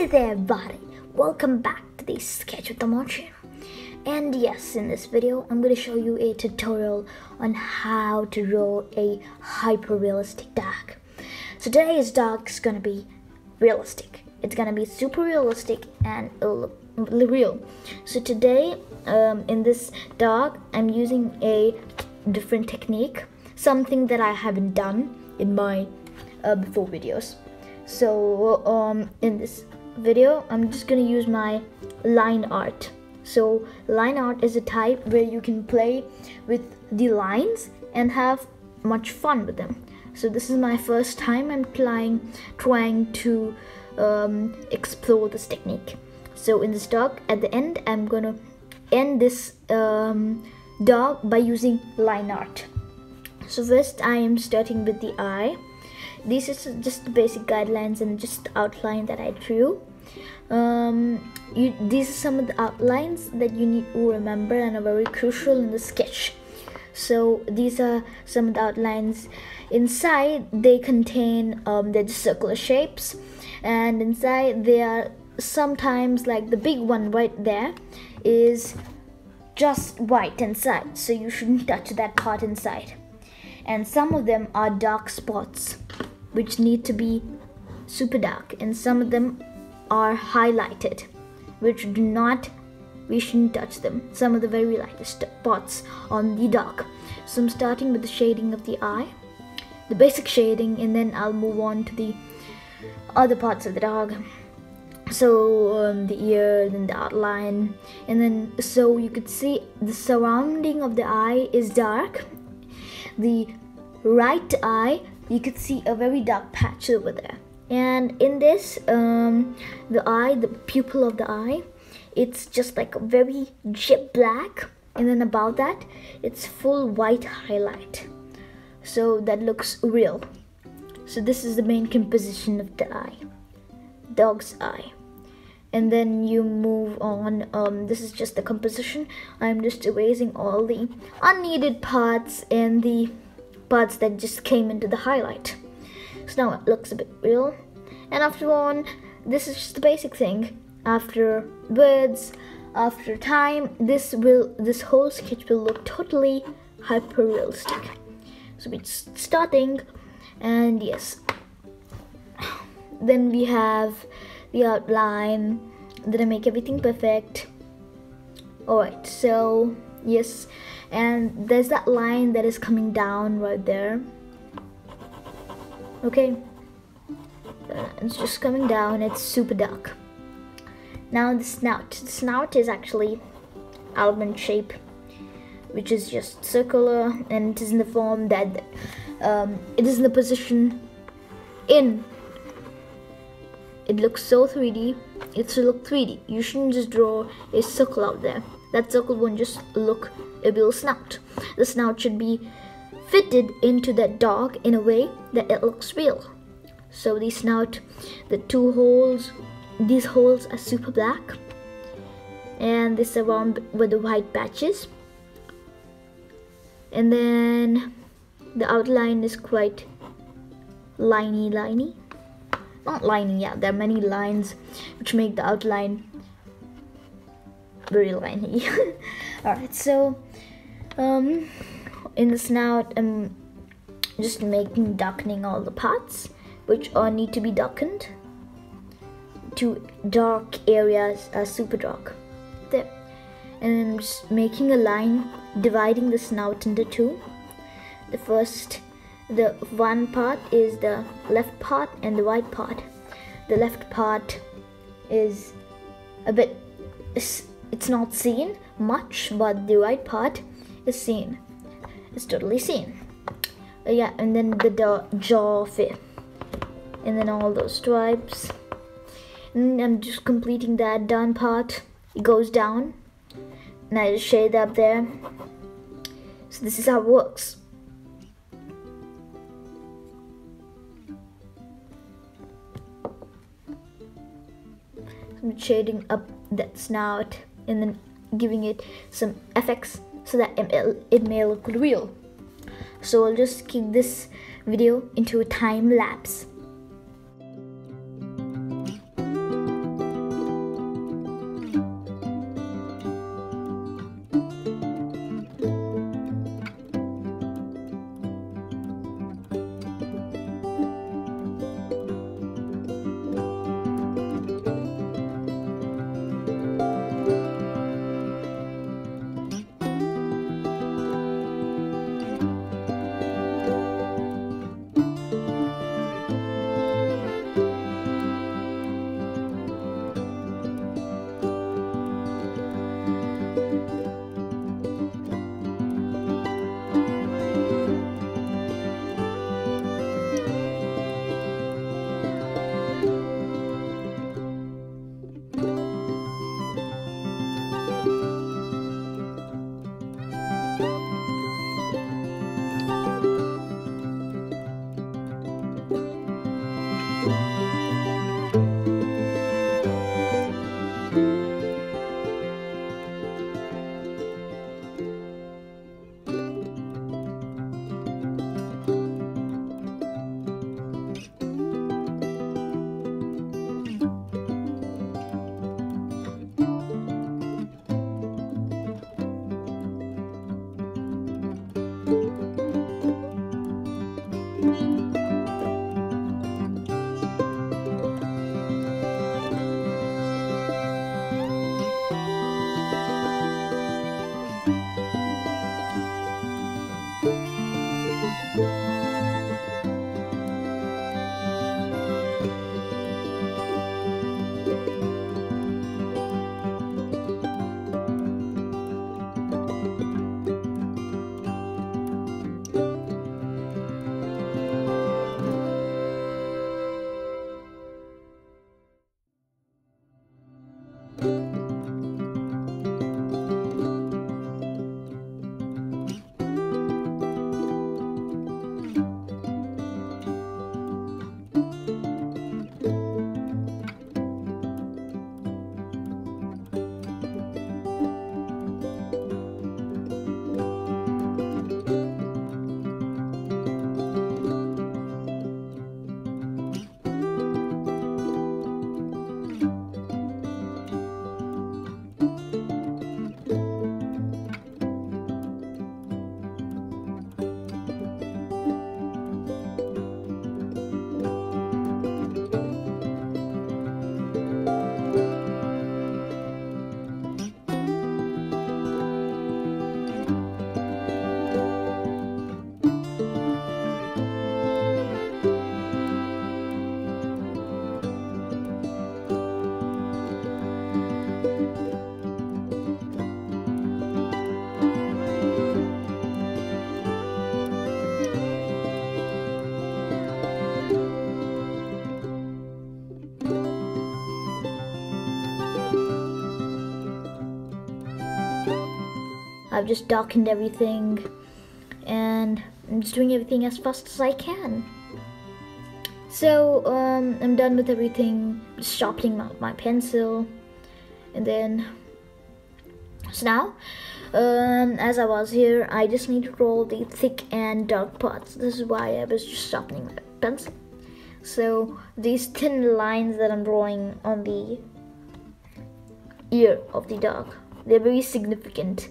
Hey there everybody, welcome back to the Sketch with Nmoh channel. And yes, in this video I'm going to show you a tutorial on how to draw a hyper-realistic dog. So today's dog is going to be realistic. It's going to be super realistic and it'll look real. So today in this dog I'm using a different technique, something that I haven't done in my before videos. So in this video I'm just gonna use my line art. So line art is a type where you can play with the lines and have much fun with them. So this is my first time I'm trying to explore this technique. So in this dog, at the end I'm gonna end this dog by using line art. So first I am starting with the eye. These are just the basic guidelines and just the outline that I drew. These are some of the outlines that you need to remember and are very crucial in the sketch. So these are some of the outlines. Inside they contain they're just circular shapes, and inside they are sometimes, like the big one right there is just white inside, so you shouldn't touch that part inside. And some of them are dark spots which need to be super dark, and some of them are highlighted which we shouldn't touch them. Some of the very lightest spots on the dog. So I'm starting with the shading of the eye, the basic shading, and then I'll move on to the other parts of the dog. So the ear, then the outline, and then so you could see the surrounding of the eye is dark. The right eye, you could see a very dark patch over there. And in this, the pupil of the eye, it's just like a very jet black, and then above that, it's full white highlight. So that looks real. So this is the main composition of the eye, dog's eye. And then you move on. This is just the composition. I'm just erasing all the unneeded parts and the parts that just came into the highlight. So now it looks a bit real. And after on, this is just the basic thing. After words, after time, this whole sketch will look totally hyper realistic. So it's starting, and yes, then we have the outline. Then I make everything perfect. Alright, so yes, and there's that line that is coming down right there. Okay, it's just coming down. It's super dark. Now the snout is actually almond shape, which is just circular, and it is in the form that it is in the position in. It looks so 3D. It should look 3D. You shouldn't just draw a circle out there. That circle won't just look a real snout. The snout should be fitted into that dog in a way that it looks real. So the snout, the two holes, these holes are super black, and this around with the white patches. And then the outline is quite liney. Not liney, yeah, there are many lines which make the outline very liney. Alright, so in the snout I'm just darkening all the parts which need to be darkened to dark areas, super dark there. And then I'm just making a line dividing the snout into two. The one part is the left part and the right part. The left part is a bit, it's not seen much, but the right part is seen. It's totally seen. Yeah, and then the jaw fit, and then all those stripes. And I'm just completing that down part. It goes down, and I just shade up there. So this is how it works. I'm shading up that snout and then giving it some effects so that it may look real. So I'll just keep this video into a time lapse. I've just darkened everything, and I'm just doing everything as fast as I can. So I'm done with everything, just sharpening my pencil, and then so now as I was here, I just need to draw the thick and dark parts. This is why I was just sharpening my pencil. So these thin lines that I'm drawing on the ear of the dog, they're very significant.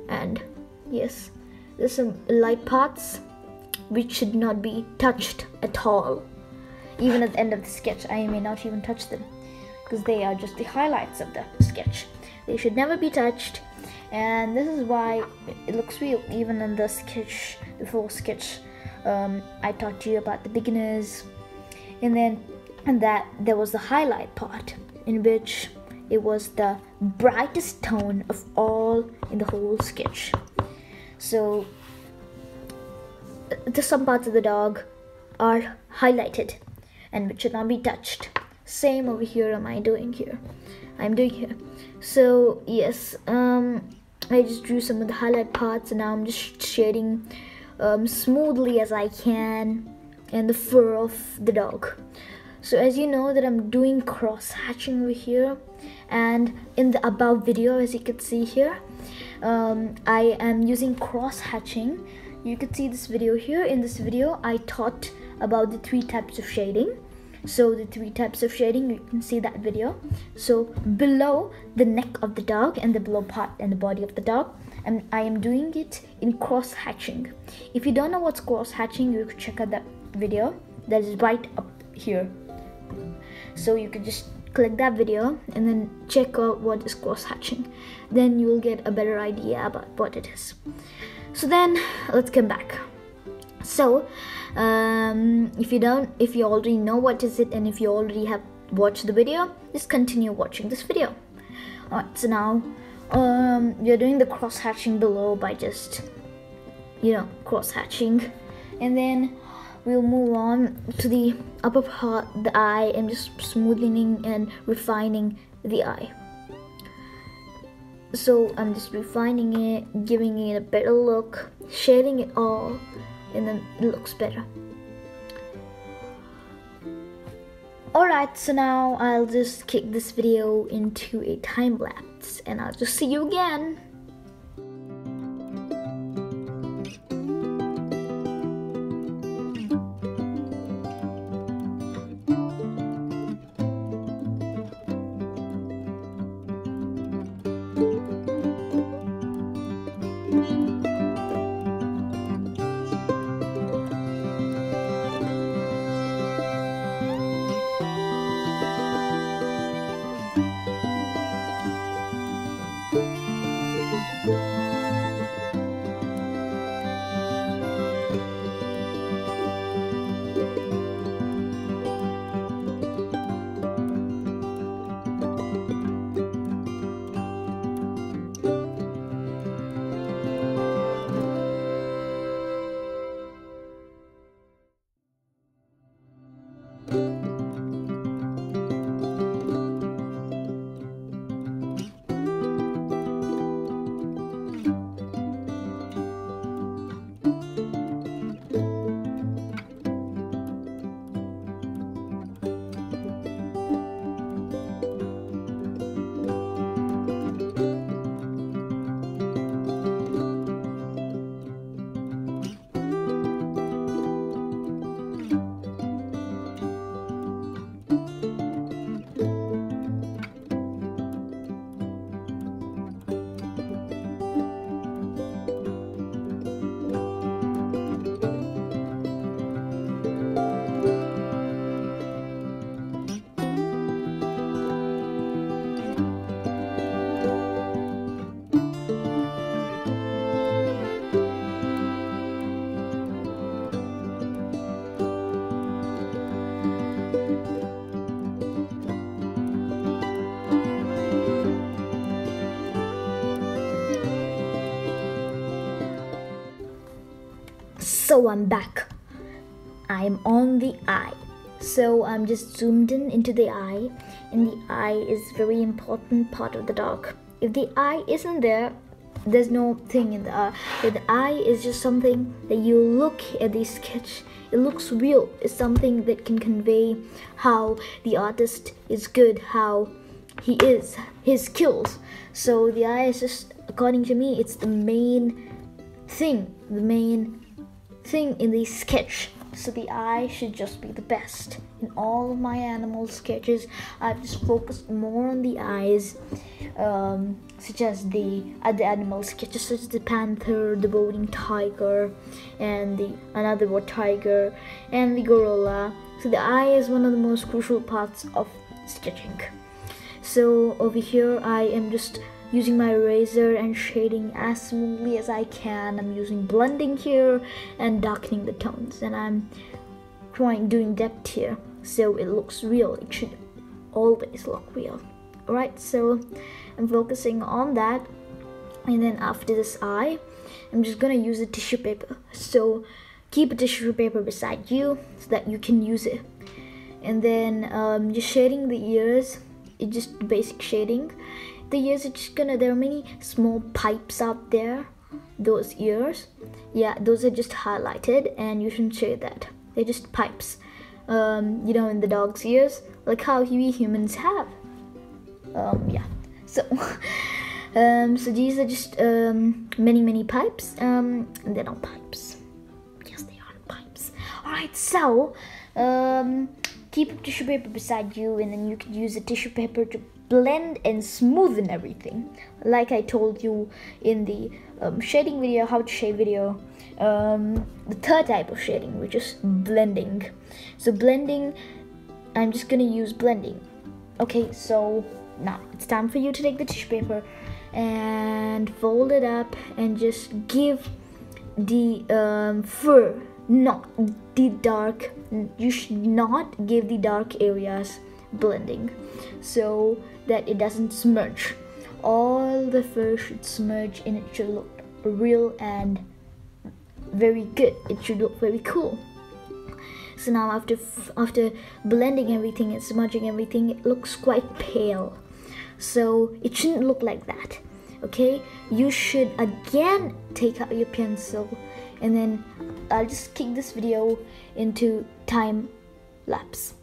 And yes, there's some light parts which should not be touched at all. Even at the end of the sketch, I may not even touch them, because they are just the highlights of the sketch. They should never be touched, and this is why it looks real. Even in the sketch, the full sketch, I talked to you about the beginners, and then that there was the highlight part, in which it was the brightest tone of all in the whole sketch. So some parts of the dog are highlighted and which should not be touched. Same over here. I'm doing here. So yes, I just drew some of the highlight parts, and now I'm just shading smoothly as I can in the fur of the dog. So as you know that I'm doing cross hatching over here, and in the above video, as you can see here, I am using cross hatching. You could see this video here. In this video, I taught about the 3 types of shading. So the 3 types of shading, you can see that video. So below the neck of the dog and the below part and the body of the dog, and I am doing it in cross hatching. If you don't know what's cross hatching, you could check out that video that is right up here. So you could just click that video and then check out what is cross hatching. Then you will get a better idea about what it is. So then let's come back. So if you already know what is it, and if you already have watched the video, just continue watching this video. Alright, so now we are doing the cross hatching below by just cross hatching, and then we'll move on to the upper part, the eye, and just smoothing and refining the eye. So I'm just refining it, giving it a better look, shading it all, and then it looks better. Alright, so now I'll just kick this video into a time lapse, and I'll just see you again. So I'm back. I'm on the eye. So I'm just zoomed in into the eye, and the eye is very important part of the dog. If the eye isn't there, there's no thing in the eye. The eye is just something that you look at the sketch, it looks real. It's something that can convey how the artist is good, how he is, his skills. So the eye is just, according to me, it's the main thing in the sketch. So the eye should just be the best. In all of my animal sketches, I've just focused more on the eyes, such as the other animal sketches, such as the panther, the boating tiger, and the another tiger, and the gorilla. So the eye is one of the most crucial parts of sketching. So over here, I am just using my eraser and shading as smoothly as I can. I'm using blending here and darkening the tones, and I'm doing depth here so it looks real. It should always look real. Alright, so I'm focusing on that, and then after this eye, I'm just gonna use a tissue paper. So keep a tissue paper beside you so that you can use it. And then just shading the ears. It's just basic shading. The ears are just there are many small pipes out there. Those ears, yeah, those are just highlighted, and you shouldn't shade that. They're just pipes, in the dog's ears, like how we humans have. Yeah, so so these are just many pipes, and they're not pipes. Yes, they are pipes. Alright, so keep a tissue paper beside you, and then you could use a tissue paper to blend and smoothen everything, like I told you in the shading video, how to shade video, the third type of shading, which is blending. So blending, I'm just gonna use blending. Okay, so now it's time for you to take the tissue paper and fold it up and just give the fur, not the dark, you should not give the dark areas blending, so that it doesn't smudge. All the fur should smudge, and it should look real and very good. It should look very cool. So now after blending everything and smudging everything, it looks quite pale. So it shouldn't look like that. Okay, you should again take out your pencil, and then I'll just kick this video into time lapse.